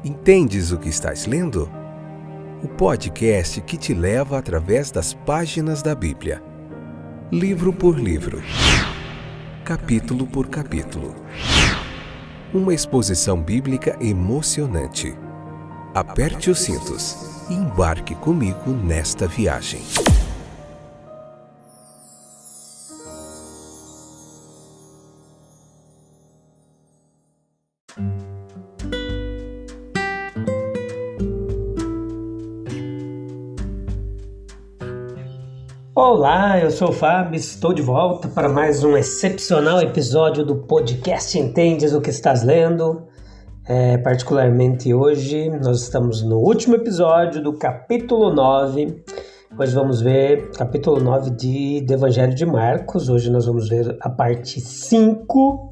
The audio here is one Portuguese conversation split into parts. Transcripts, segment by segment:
Entendes o que estás lendo? O podcast que te leva através das páginas da Bíblia. Livro por livro. Capítulo por capítulo. Uma exposição bíblica emocionante. Aperte os cintos e embarque comigo nesta viagem. Olá, eu sou o Fábio, estou de volta para mais um excepcional episódio do podcast Entendes o que estás lendo. Particularmente hoje, nós estamos no último episódio do capítulo 9. Hoje vamos ver capítulo 9 do Evangelho de Marcos. Hoje nós vamos ver a parte 5,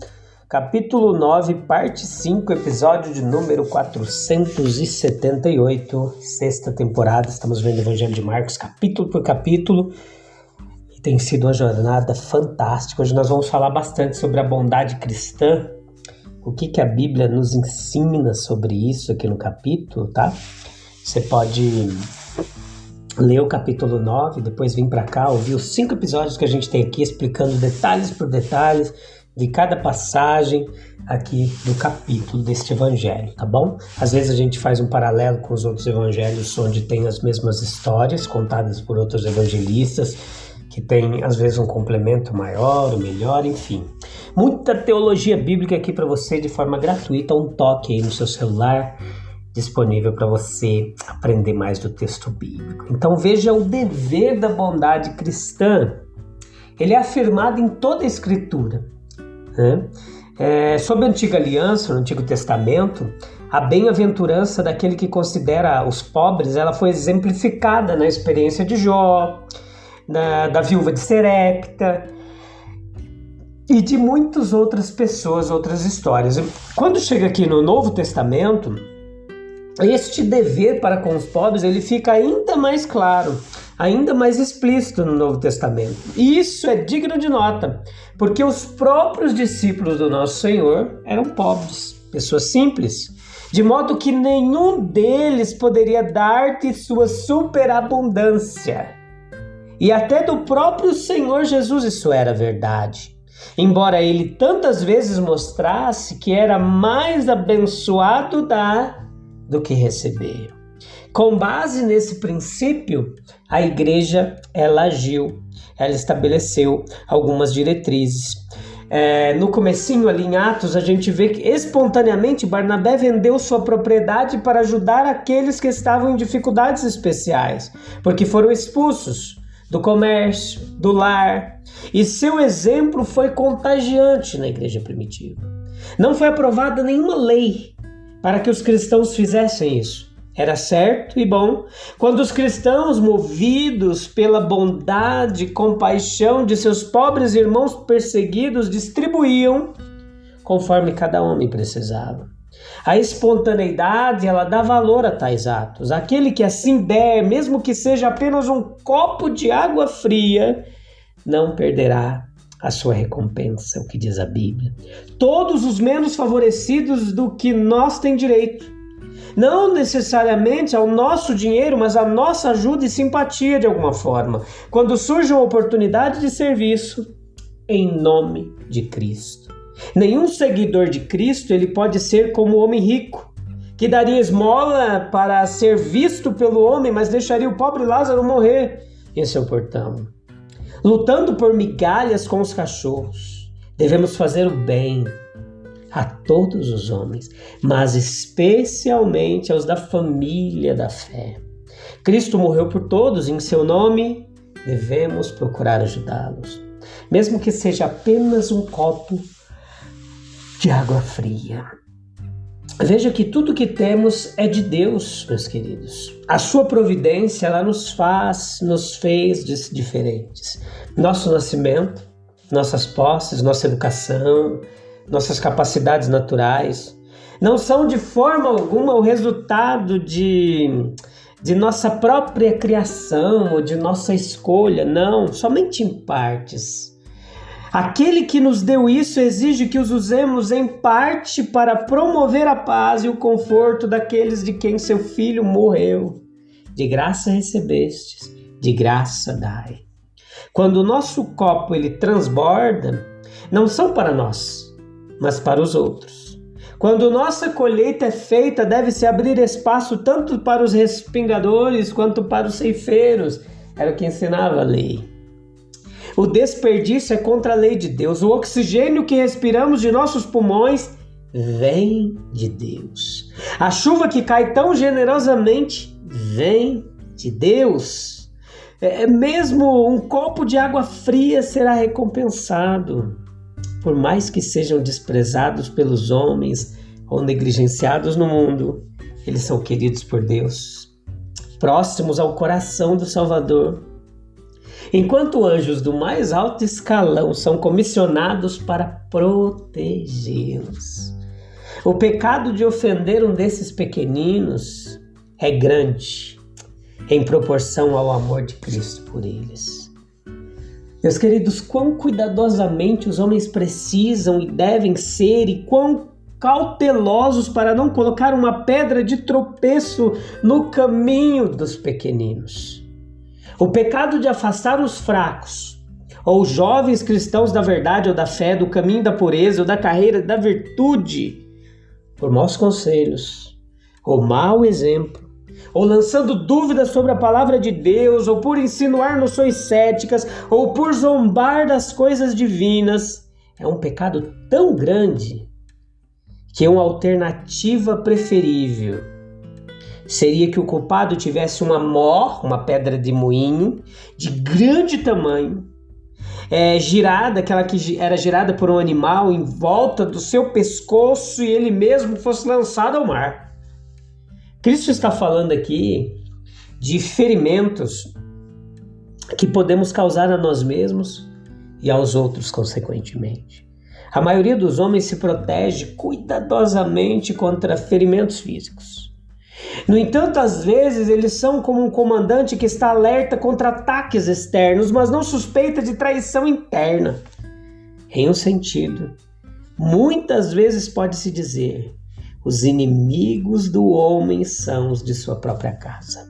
capítulo 9, parte 5, episódio de número 478, sexta temporada. Estamos vendo o Evangelho de Marcos capítulo por capítulo. Tem sido uma jornada fantástica. Hoje nós vamos falar bastante sobre a bondade cristã, o que a Bíblia nos ensina sobre isso aqui no capítulo, tá? Você pode ler o capítulo 9, depois vir para cá, ouvir os 5 episódios que a gente tem aqui, explicando detalhes por detalhes de cada passagem aqui do capítulo deste evangelho, tá bom? Às vezes a gente faz um paralelo com os outros evangelhos, onde tem as mesmas histórias contadas por outros evangelistas, que tem, às vezes, um complemento maior, ou melhor, enfim. Muita teologia bíblica aqui para você de forma gratuita, um toque aí no seu celular, disponível para você aprender mais do texto bíblico. Então veja o dever da bondade cristã. Ele é afirmado em toda a Escritura, né? Sob a Antiga Aliança, no Antigo Testamento, a bem-aventurança daquele da os pobres, ela foi exemplificada na experiência de Jó, da viúva de Serepta e de muitas outras pessoas, outras histórias. Quando chega aqui no Novo Testamento, este dever para com os pobres, ele fica ainda mais claro, ainda mais explícito no Novo Testamento. E isso é digno de nota, porque os próprios discípulos do nosso Senhor eram pobres, pessoas simples, de modo que nenhum deles poderia dar-te sua superabundância. E até do próprio Senhor Jesus isso era verdade. Embora ele tantas vezes mostrasse que era mais abençoado dar do que receber. Com base nesse princípio, a igreja ela agiu, ela estabeleceu algumas diretrizes. No comecinho ali em Atos, a gente vê que espontaneamente Barnabé vendeu sua propriedade para ajudar aqueles que estavam em dificuldades especiais, porque foram expulsos do comércio, do lar, e seu exemplo foi contagiante na igreja primitiva. Não foi aprovada nenhuma lei para que os cristãos fizessem isso. Era certo e bom quando os cristãos, movidos pela bondade e compaixão de seus pobres irmãos perseguidos, distribuíam conforme cada homem precisava. A espontaneidade, ela dá valor a tais atos. Aquele que assim der, mesmo que seja apenas um copo de água fria, não perderá a sua recompensa, o que diz a Bíblia. Todos os menos favorecidos do que nós têm direito. Não necessariamente ao nosso dinheiro, mas à nossa ajuda e simpatia de alguma forma, quando surge uma oportunidade de serviço em nome de Cristo. Nenhum seguidor de Cristo ele pode ser como o homem rico, que daria esmola para ser visto pelo homem, mas deixaria o pobre Lázaro morrer em seu portão. Lutando por migalhas com os cachorros, devemos fazer o bem a todos os homens, mas especialmente aos da família da fé. Cristo morreu por todos, e em seu nome devemos procurar ajudá-los, mesmo que seja apenas um copo de água fria. Veja que tudo que temos é de Deus, meus queridos. A sua providência, ela nos fez diferentes. Nosso nascimento, nossas posses, nossa educação, nossas capacidades naturais, não são de forma alguma o resultado de nossa própria criação ou de nossa escolha, não, somente em partes. Aquele que nos deu isso exige que os usemos em parte para promover a paz e o conforto daqueles de quem seu Filho morreu. De graça recebestes, de graça dai. Quando o nosso copo ele transborda, não são para nós, mas para os outros. Quando nossa colheita é feita, deve-se abrir espaço tanto para os respingadores quanto para os ceifeiros. Era o que ensinava a lei. O desperdício é contra a lei de Deus. O oxigênio que respiramos de nossos pulmões vem de Deus. A chuva que cai tão generosamente vem de Deus. Mesmo um copo de água fria será recompensado. Por mais que sejam desprezados pelos homens ou negligenciados no mundo, eles são queridos por Deus, próximos ao coração do Salvador. Enquanto anjos do mais alto escalão são comissionados para protegê-los. O pecado de ofender um desses pequeninos é grande em proporção ao amor de Cristo por eles. Meus queridos, quão cuidadosamente os homens precisam e devem ser e quão cautelosos para não colocar uma pedra de tropeço no caminho dos pequeninos. O pecado de afastar os fracos, ou jovens cristãos da verdade ou da fé, do caminho da pureza ou da carreira da virtude, por maus conselhos, ou mau exemplo, ou lançando dúvidas sobre a palavra de Deus, ou por insinuar noções céticas, ou por zombar das coisas divinas, é um pecado tão grande que uma alternativa preferível seria que o culpado tivesse uma pedra de moinho, de grande tamanho, girada, aquela que era girada por um animal em volta do seu pescoço e ele mesmo fosse lançado ao mar. Cristo está falando aqui de ferimentos que podemos causar a nós mesmos e aos outros consequentemente. A maioria dos homens se protege cuidadosamente contra ferimentos físicos. No entanto, às vezes eles são como um comandante que está alerta contra ataques externos, mas não suspeita de traição interna. Em um sentido, muitas vezes pode-se dizer: os inimigos do homem são os de sua própria casa.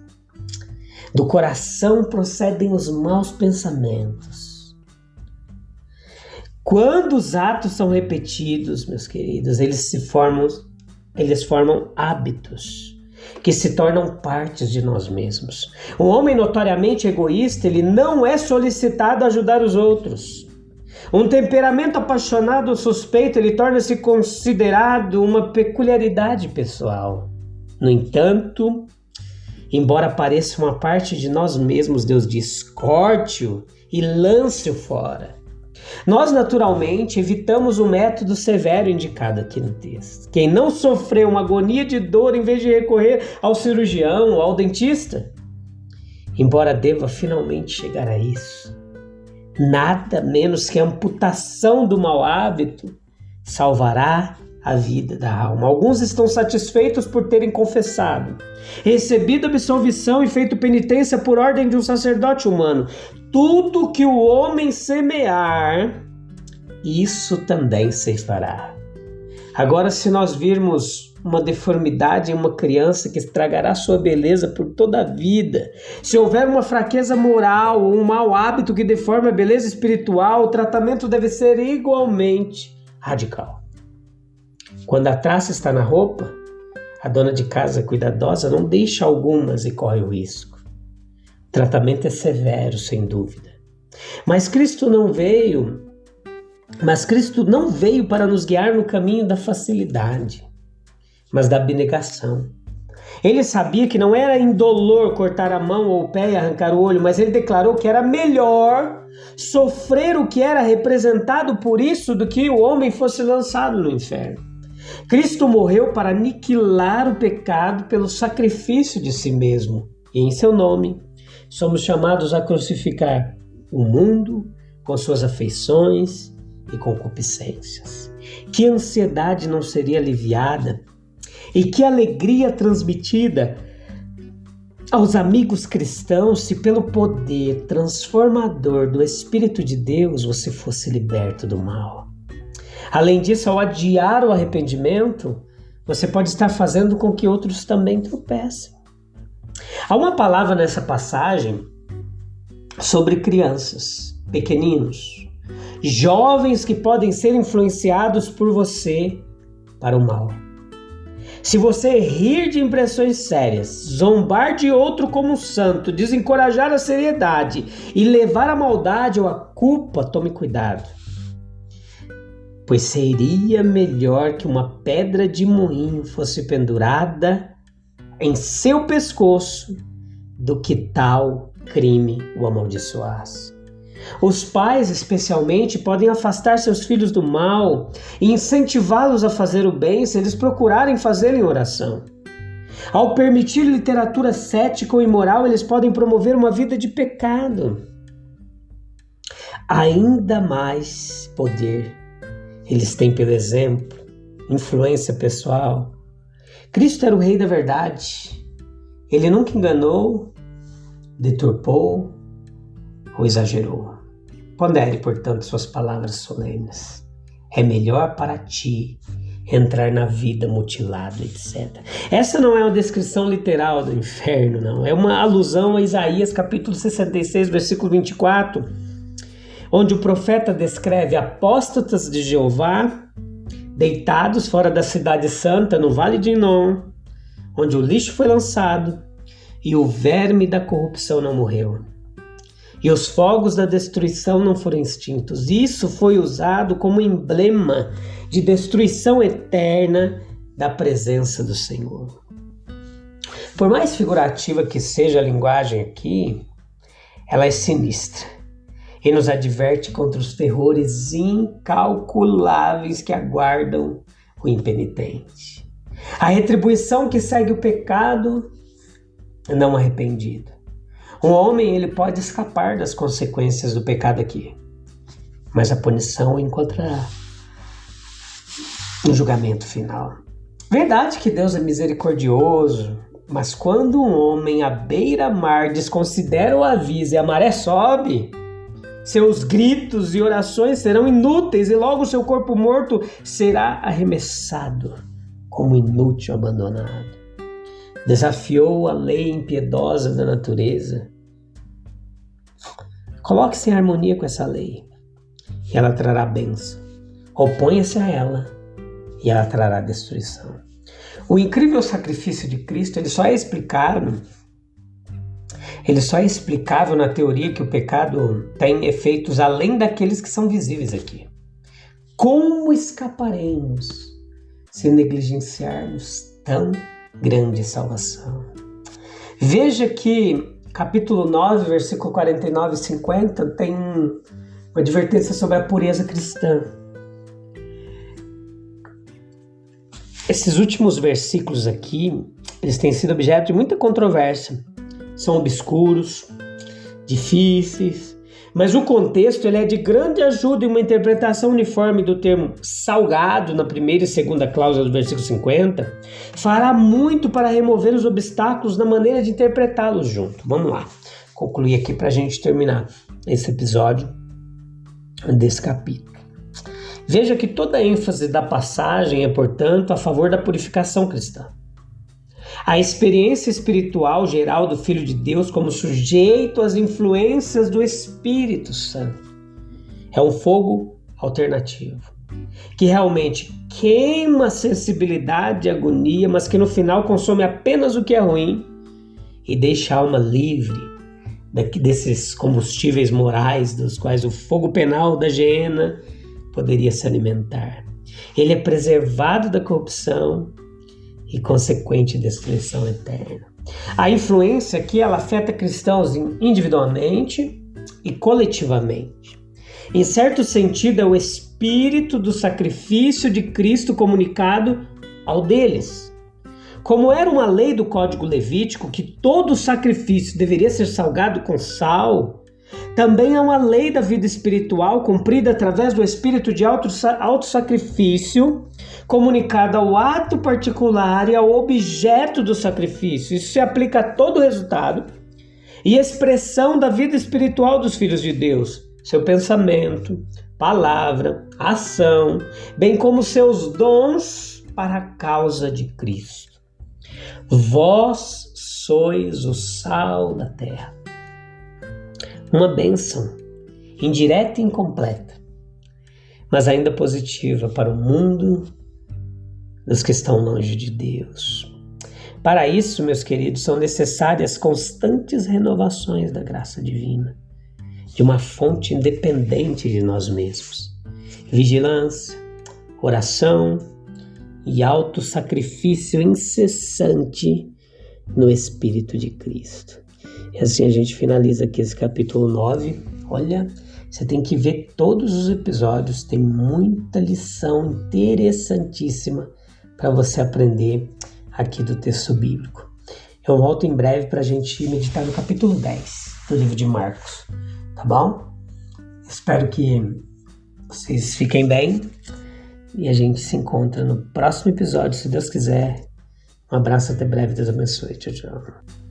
Do coração procedem os maus pensamentos. Quando os atos são repetidos, meus queridos, eles formam hábitos que se tornam partes de nós mesmos. Um homem notoriamente egoísta, ele não é solicitado a ajudar os outros. Um temperamento apaixonado ou suspeito, ele torna-se considerado uma peculiaridade pessoal. No entanto, embora pareça uma parte de nós mesmos, Deus diz: corte-o e lance-o fora. Nós, naturalmente, evitamos o método severo indicado aqui no texto. Quem não sofreu uma agonia de dor em vez de recorrer ao cirurgião ou ao dentista, embora deva finalmente chegar a isso, nada menos que a amputação do mau hábito salvará a vida da alma. Alguns estão satisfeitos por terem confessado, recebido absolvição e feito penitência por ordem de um sacerdote humano. Tudo que o homem semear, isso também ceifará. Agora, se nós virmos uma deformidade em uma criança que estragará sua beleza por toda a vida, se houver uma fraqueza moral ou um mau hábito que deforma a beleza espiritual, o tratamento deve ser igualmente radical. Quando a traça está na roupa, a dona de casa cuidadosa não deixa algumas e corre o risco. O tratamento é severo, sem dúvida. Mas Cristo não veio para nos guiar no caminho da facilidade, mas da abnegação. Ele sabia que não era indolor cortar a mão ou o pé e arrancar o olho, mas ele declarou que era melhor sofrer o que era representado por isso do que o homem fosse lançado no inferno. Cristo morreu para aniquilar o pecado pelo sacrifício de si mesmo, e em seu nome somos chamados a crucificar o mundo com suas afeições e concupiscências. Que ansiedade não seria aliviada e que alegria transmitida aos amigos cristãos se pelo poder transformador do Espírito de Deus você fosse liberto do mal. Além disso, ao adiar o arrependimento, você pode estar fazendo com que outros também tropecem. Há uma palavra nessa passagem sobre crianças, pequeninos, jovens que podem ser influenciados por você para o mal. Se você rir de impressões sérias, zombar de outro como um santo, desencorajar a seriedade e levar a maldade ou a culpa, tome cuidado. Pois seria melhor que uma pedra de moinho fosse pendurada em seu pescoço do que tal crime o amaldiçoasse. Os pais, especialmente, podem afastar seus filhos do mal e incentivá-los a fazer o bem se eles procurarem fazê-lo em oração. Ao permitir literatura cética ou imoral, eles podem promover uma vida de pecado. Ainda mais poder eles têm pelo exemplo, influência pessoal. Cristo era o Rei da verdade. Ele nunca enganou, deturpou ou exagerou. Pondere, portanto, suas palavras solenes. É melhor para ti entrar na vida mutilado, etc. Essa não é uma descrição literal do inferno, não. É uma alusão a Isaías capítulo 66, versículo 24, onde o profeta descreve apóstatas de Jeová deitados fora da cidade santa, no vale de Inom, onde o lixo foi lançado e o verme da corrupção não morreu. E os fogos da destruição não foram extintos. Isso foi usado como emblema de destruição eterna da presença do Senhor. Por mais figurativa que seja a linguagem aqui, ela é sinistra e nos adverte contra os terrores incalculáveis que aguardam o impenitente. A retribuição que segue o pecado não arrependido. Um homem ele pode escapar das consequências do pecado aqui, mas a punição o encontrará no julgamento final. Verdade que Deus é misericordioso, mas quando um homem à beira-mar desconsidera o aviso e a maré sobe, seus gritos e orações serão inúteis e logo seu corpo morto será arremessado como inútil abandonado. Desafiou a lei impiedosa da natureza. Coloque-se em harmonia com essa lei e ela trará bênção. Oponha-se a ela e ela trará destruição. O incrível sacrifício de Cristo ele só é explicável na teoria que o pecado tem efeitos além daqueles que são visíveis aqui. Como escaparemos se negligenciarmos tão grande salvação? Veja que capítulo 9, versículo 49 e 50 tem uma advertência sobre a pureza cristã. Esses últimos versículos aqui, eles têm sido objeto de muita controvérsia. São obscuros, difíceis, mas o contexto ele é de grande ajuda e uma interpretação uniforme do termo salgado na primeira e segunda cláusula do versículo 50 fará muito para remover os obstáculos na maneira de interpretá-los junto. Vamos lá, concluir aqui para a gente terminar esse episódio desse capítulo. Veja que toda a ênfase da passagem é, portanto, a favor da purificação cristã. A experiência espiritual geral do Filho de Deus como sujeito às influências do Espírito Santo é um fogo alternativo, que realmente queima a sensibilidade e agonia, mas que no final consome apenas o que é ruim e deixa a alma livre desses combustíveis morais dos quais o fogo penal da geena poderia se alimentar. Ele é preservado da corrupção e consequente destruição eterna. A influência aqui ela afeta cristãos individualmente e coletivamente. Em certo sentido, é o espírito do sacrifício de Cristo comunicado ao deles. Como era uma lei do Código Levítico que todo sacrifício deveria ser salgado com sal, Também há uma lei da vida espiritual cumprida através do espírito de autossacrifício, comunicada ao ato particular e ao objeto do sacrifício. Isso se aplica a todo o resultado e expressão da vida espiritual dos filhos de Deus, seu pensamento, palavra, ação, bem como seus dons para a causa de Cristo. Vós sois o sal da terra. Uma bênção, indireta e incompleta, mas ainda positiva para o mundo dos que estão longe de Deus. Para isso, meus queridos, são necessárias constantes renovações da graça divina, de uma fonte independente de nós mesmos. Vigilância, oração e autossacrifício incessante no Espírito de Cristo. E assim a gente finaliza aqui esse capítulo 9. Olha, você tem que ver todos os episódios, tem muita lição interessantíssima para você aprender aqui do texto bíblico. Eu volto em breve para a gente meditar no capítulo 10 do livro de Marcos, tá bom? Espero que vocês fiquem bem e a gente se encontra no próximo episódio, se Deus quiser. Um abraço, até breve, Deus abençoe. Tchau, tchau.